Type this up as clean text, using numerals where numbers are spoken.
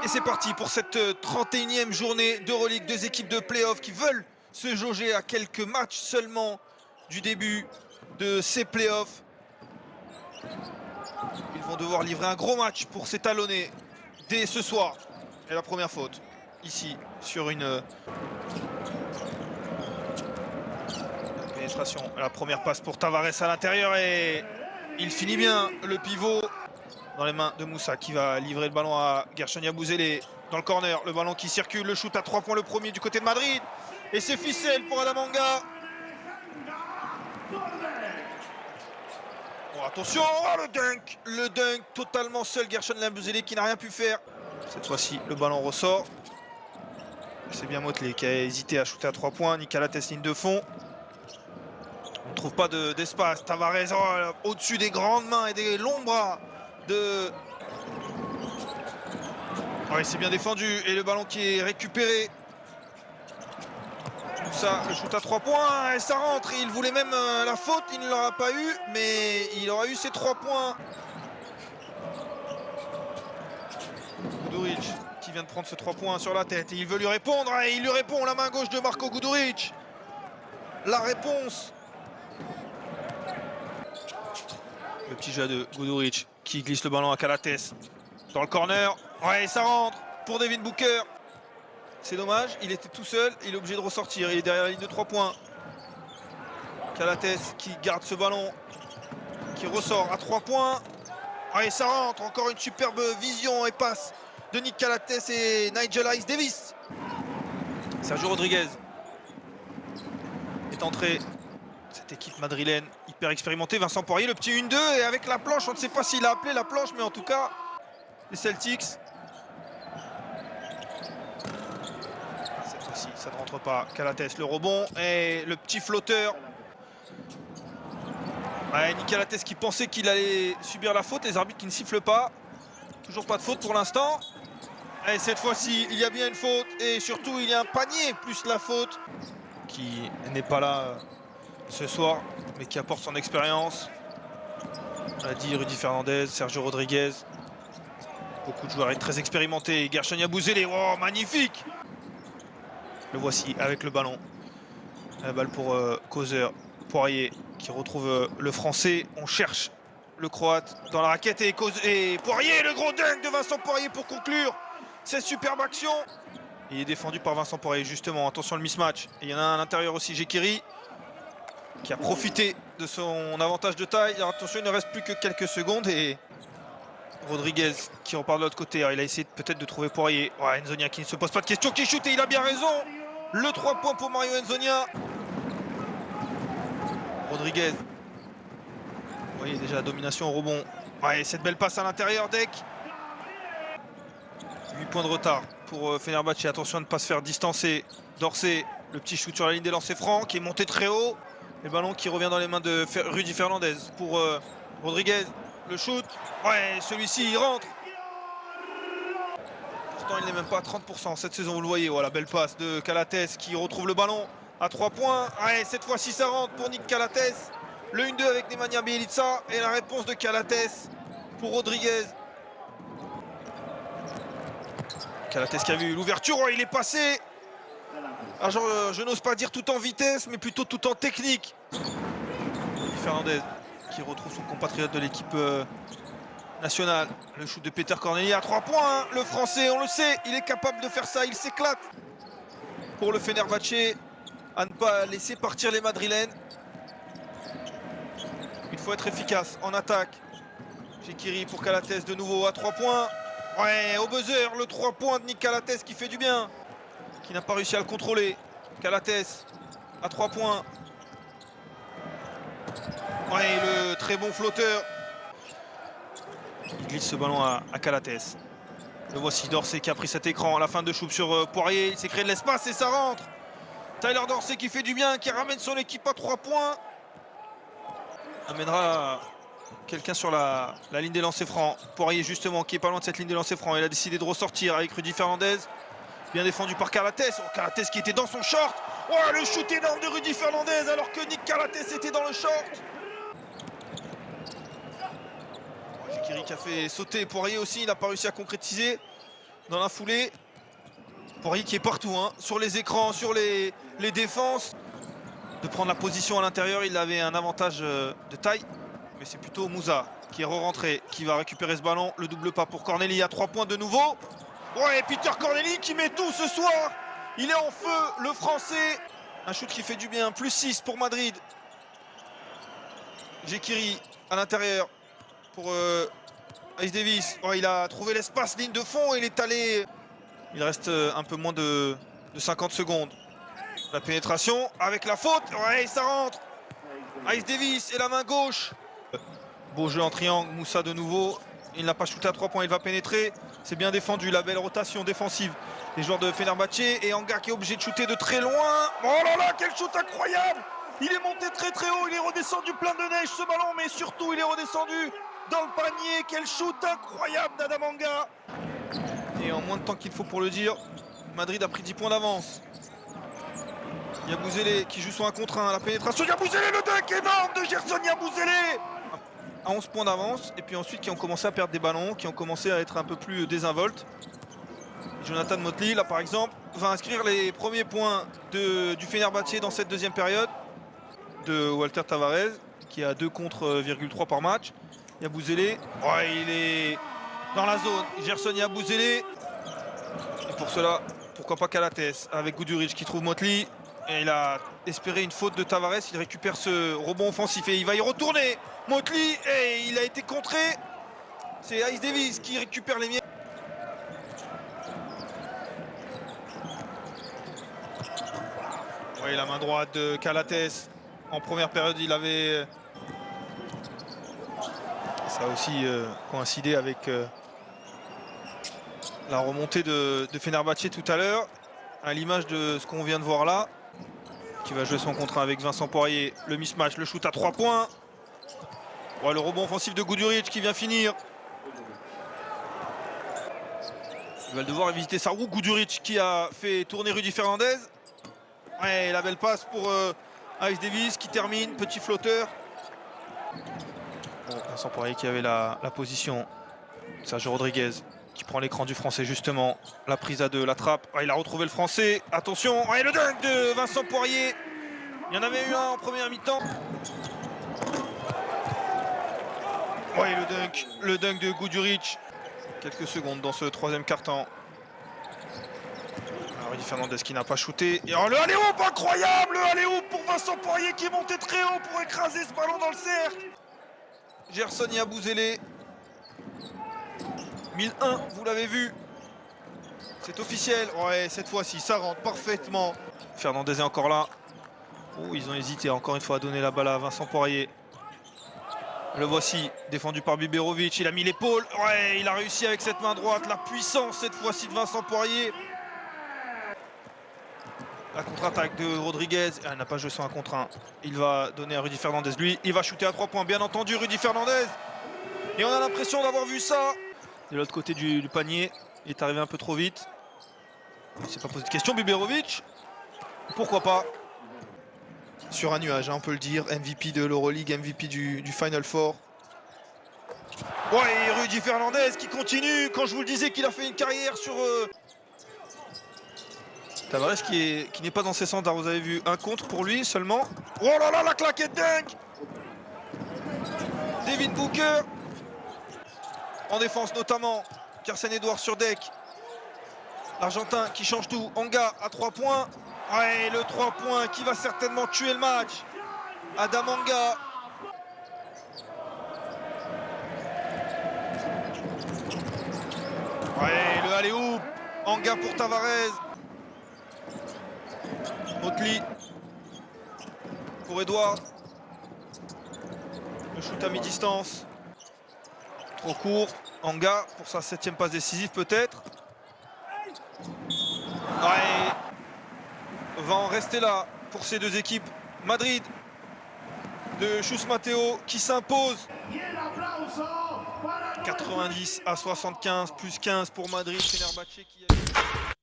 Et c'est parti pour cette 31e journée d'Euroleague. Deux équipes de play-off qui veulent se jauger à quelques matchs seulement du début de ces play-offs. Ils vont devoir livrer un gros match pour s'étalonner dès ce soir. Et la première faute, ici, sur une pénétration. La première passe pour Tavares à l'intérieur et il finit bien, le pivot dans les mains de Moussa qui va livrer le ballon à Guerschon Yabusele dans le corner. Le ballon qui circule, le shoot à 3 points, le premier du côté de Madrid. Et c'est ficelle pour Adamanga. Oh, attention, oh, le dunk totalement seul, Guerschon Yabusele qui n'a rien pu faire. Cette fois-ci, le ballon ressort. C'est bien Motley qui a hésité à shooter à 3 points. Nicolas Tess, ligne de fond. On ne trouve pas d'espace. Tavares au-dessus des grandes mains et des longs bras de... Oui, c'est bien défendu et le ballon qui est récupéré. Ça, le shoot à 3 points et ça rentre. Il voulait même la faute, il ne l'aura pas eu, mais il aura eu ses 3 points. Guduric qui vient de prendre ce 3 points sur la tête et il veut lui répondre et il lui répond, la main gauche de Marco Guduric. La réponse. Le petit jeu de Guduric qui glisse le ballon à Calates dans le corner. Ouais, ça rentre pour Devin Booker. C'est dommage, il était tout seul, il est obligé de ressortir. Il est derrière la ligne de 3 points. Calates qui garde ce ballon, qui ressort à 3 points. Ouais, ça rentre, encore une superbe vision et passe de Nick Calates et Nigel Ice Davis. Sergio Rodriguez est entré. Cette équipe madrilène hyper expérimentée. Vincent Poirier, le petit 1-2 et avec la planche, on ne sait pas s'il a appelé la planche, mais en tout cas, les Celtics. Cette fois-ci, ça ne rentre pas. Calates, le rebond et le petit flotteur. Ouais, Nick Calates qui pensait qu'il allait subir la faute. Les arbitres qui ne sifflent pas. Toujours pas de faute pour l'instant. Et cette fois-ci, il y a bien une faute. Et surtout, il y a un panier plus la faute. Qui n'est pas là ce soir, mais qui apporte son expérience. On l'a dit, Rudy Fernandez, Sergio Rodriguez. Beaucoup de joueurs très expérimentés. Guerschon Yabusele, oh, magnifique! Le voici avec le ballon. La balle pour Causeur. Poirier qui retrouve le français. On cherche le croate dans la raquette et Poirier, le gros dunk de Vincent Poirier pour conclure cette superbe action. Il est défendu par Vincent Poirier justement. Attention le mismatch. Et il y en a un à l'intérieur aussi, Jekiri, qui a profité de son avantage de taille. Alors, attention, il ne reste plus que quelques secondes et Rodriguez qui repart de l'autre côté. Alors, il a essayé peut-être de trouver Poirier. Ouais, Nzonia qui ne se pose pas de questions, qui shoot et il a bien raison. Le 3 points pour Mario Nzonia. Rodriguez. Vous voyez déjà la domination au rebond. Ouais, cette belle passe à l'intérieur, Deck. 8 points de retard pour Fenerbahçe. Attention à ne pas se faire distancer. Dorsey, le petit shoot sur la ligne des lancers francs qui est monté très haut. Le ballon qui revient dans les mains de Rudy Fernandez pour Rodriguez. Le shoot. Ouais, celui-ci, il rentre. Pourtant, il n'est même pas à 30% cette saison, vous le voyez. Voilà, belle passe de Calates qui retrouve le ballon à 3 points. Ouais, cette fois-ci, ça rentre pour Nick Calates. Le 1-2 avec Nemanja Bjelica et la réponse de Calates pour Rodriguez. Calates qui a vu l'ouverture, oh, il est passé. Ah, genre, je n'ose pas dire tout en vitesse, mais plutôt tout en technique. Rudy Fernandez qui retrouve son compatriote de l'équipe nationale. Le shoot de Peter Corneli à 3 points. Hein. Le français, on le sait, il est capable de faire ça, il s'éclate. Pour le Fenerbahçe, à ne pas laisser partir les Madrilènes. Il faut être efficace en attaque. Jekiri pour Calates de nouveau à 3 points. Ouais, au buzzer, le 3 points de Nick Calates qui fait du bien. Qui n'a pas réussi à le contrôler. Calates à 3 points. Ouais, le très bon flotteur. Il glisse ce ballon à Calates. Le voici, Dorsey qui a pris cet écran à la fin de choupe sur Poirier. Il s'est créé de l'espace et ça rentre. Tyler Dorsey qui fait du bien, qui ramène son équipe à 3 points. Amènera quelqu'un sur la ligne des lancers francs. Poirier justement qui est pas loin de cette ligne des lancers francs. Il a décidé de ressortir avec Rudy Fernandez. Bien défendu par Calates. Oh, Calates qui était dans son short. Oh, le shoot énorme de Rudy Fernandez alors que Nick Calates était dans le short. Jekiri qui a fait sauter Poirier aussi. Il n'a pas réussi à concrétiser. dans la foulée. Poirier qui est partout, hein, sur les écrans, sur les défenses. De prendre la position à l'intérieur, il avait un avantage de taille. Mais c'est plutôt Moussa qui est re-rentré, qui va récupérer ce ballon. Le double pas pour Corneli à 3 points de nouveau. Ouais, Peter Corneli qui met tout ce soir. Il est en feu, le Français. Un shoot qui fait du bien, plus 6 pour Madrid. Jekiri à l'intérieur pour Ice Davis. Oh, il a trouvé l'espace, ligne de fond, il est allé. Il reste un peu moins de 50 secondes. La pénétration avec la faute. Ouais, ça rentre. Ice Davis et la main gauche. Beau jeu en triangle, Moussa de nouveau. Il n'a pas shooté à 3 points, il va pénétrer. C'est bien défendu, la belle rotation défensive des joueurs de Fenerbahçe. Et Anga qui est obligé de shooter de très loin. Oh là là, quel shoot incroyable! Il est monté très très haut, il est redescendu plein de neige ce ballon, mais surtout il est redescendu dans le panier. Quel shoot incroyable d'Adam Anga! Et en moins de temps qu'il faut pour le dire, Madrid a pris 10 points d'avance. Yabusele qui joue sur un contre 1, la pénétration. Yabusele, le dunk énorme de Gerson Yabusele! À 11 points d'avance, et puis ensuite qui ont commencé à perdre des ballons, qui ont commencé à être un peu plus désinvoltes. Jonathan Motley, là par exemple, va inscrire les premiers points du Fenerbahçe dans cette deuxième période. De Walter Tavares, qui a 2 contre 3 par match. Yabusele, ouais, il est dans la zone. Gerson Yabusele. Et pour cela, pourquoi pas Calates avec Guduric qui trouve Motley. Et il a espéré une faute de Tavares. Il récupère ce rebond offensif et il va y retourner. Motley, et il a été contré. C'est Ice Davis qui récupère les miens. Ouais, la main droite de Calates. En première période, il avait... Ça a aussi coïncidé avec la remontée de Fenerbahçe tout à l'heure. À l'image de ce qu'on vient de voir là. Qui va jouer son contrat avec Vincent Poirier. Le mismatch, le shoot à 3 points. Ouais, le rebond offensif de Guduric qui vient finir. Il va devoir éviter sa roue. Guduric qui a fait tourner Rudy Fernandez. Ouais, la belle passe pour Ice Davis qui termine. Petit flotteur. Bon, Vincent Poirier qui avait la position. Sergio Rodriguez qui prend l'écran du Français justement. La prise à 2, la trappe. Ouais, il a retrouvé le Français. Attention. Ouais, le dunk de Vincent Poirier. Il y en avait eu un en première mi-temps. Ouais, le dunk de Guduric. Quelques secondes dans ce troisième quart-temps. Rudy Fernandez qui n'a pas shooté. Et oh, le alley-oop incroyable! Le alley-oop pour Vincent Poirier qui est monté très haut pour écraser ce ballon dans le cercle. Gerson Yabusele. 1001, vous l'avez vu. C'est officiel. Ouais, cette fois-ci, ça rentre parfaitement. Fernandez est encore là. Oh, ils ont hésité encore une fois à donner la balle à Vincent Poirier. Le voici, défendu par Biberovic. Il a mis l'épaule. Ouais, il a réussi avec cette main droite. La puissance cette fois-ci de Vincent Poirier. La contre-attaque de Rodriguez. Ah, il n'a pas joué sur un contre 1. Il va donner à Rudy Fernandez. Lui, il va shooter à 3 points. Bien entendu, Rudy Fernandez. Et on a l'impression d'avoir vu ça. De l'autre côté du panier. Il est arrivé un peu trop vite. Il ne s'est pas posé de question. Biberovic. Pourquoi pas. Sur un nuage, hein, on peut le dire. MVP de l'Euroleague, MVP du Final Four. Ouais, et Rudy Fernandez qui continue. Quand je vous le disais qu'il a fait une carrière sur... Tavares qui n'est pas dans ses standards. Vous avez vu un contre pour lui seulement. Oh là là, la claquette dingue. Devin Booker. En défense notamment. Carson Edwards sur deck. L'Argentin qui change tout. Anga à 3 points. Ouais, le 3 points qui va certainement tuer le match. Adam Anga. Ouais, le alley-oop. Anga pour Tavares. Motley pour Edwards. Le shoot à mi-distance. Trop court. Anga pour sa 7e passe décisive peut-être. Ouais. Va en rester là pour ces deux équipes. Madrid de Chus Mateo qui s'impose. 90 à 75, plus 15 pour Madrid. Fenerbahçe qui a...